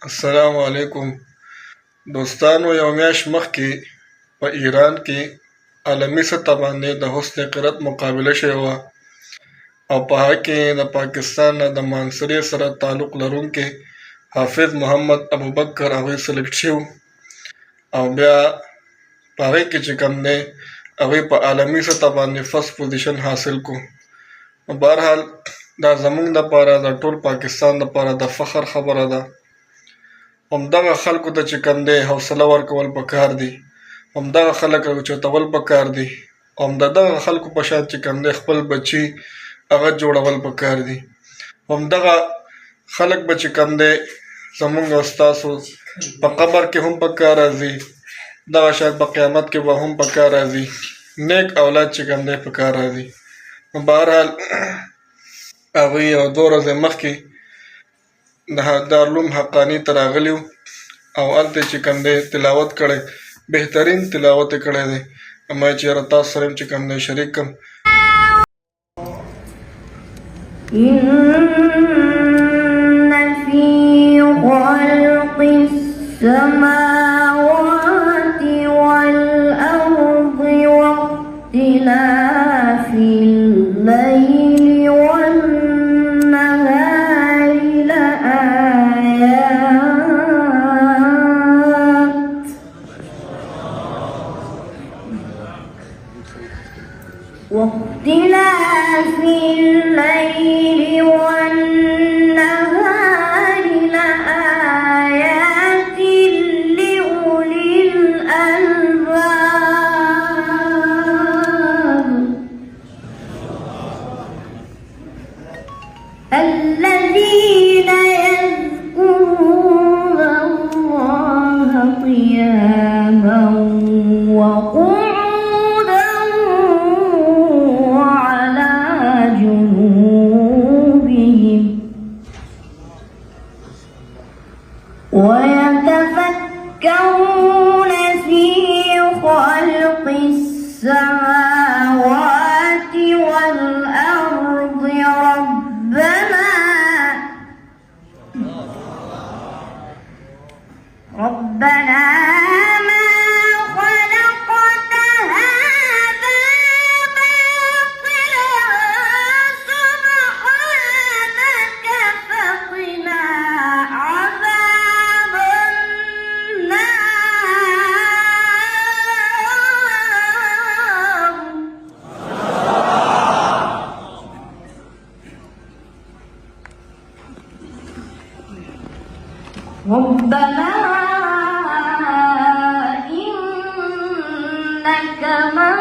السلام علیکم دوستانو. یو میاشت مخکې په ایران کې عالمي سطح باندې د حسن قرت مقابله شوې وه او په هغه کې د پاکستان نه د مانسریې سره تعلق لرونکي حافظ محمد ابوبکر هغوی سلیکټ شوي او بیا په هغې کې چې کوم دی هغوی په عالمي سطح باندې فرست پوزیشن حاصل کړو. بهرحال دا زموږ دپاره د ټول پاکستان دپاره د فخر خبره ده. همدغه خلکو ته چې کوم دی حوصله ورکول پکار دي، همدغه خلک راوچتول پکار دي، همدغه خلکو په شان چې کوم دی خپل بچي هغه جوړول پکار دي. همدغه خلک به چې کوم دی زمونږ او ستاسو په قبر کې هم پکار راځي، دغه شاید په قیامت کې به هم پکار راځي، نیک اولاد چې کوم دی پکار راځي. بهرحال هغوی یو 2 ورځې مخکې د دارالعلوم حقاني ته راغلي وو او هلته چې کوم دی تلاوت کړی، بهترین تلاوت یې کړی دی. ما چې یاره تاسو سره چې کوم دی شریک کړم. إن في خلق السماوات والأرض واختلاف الليل والنهار لآيات واختلاف الليل والنهار لآيات لأولي الألباب الذين يذكرون الله قياما وقعودا وعلى جنوبهم ويتفكرون في خلق السماوات والأرض ربنا ما خلقت هذا باطلا سبحانك فقنا عذاب النار. ربنا إنك من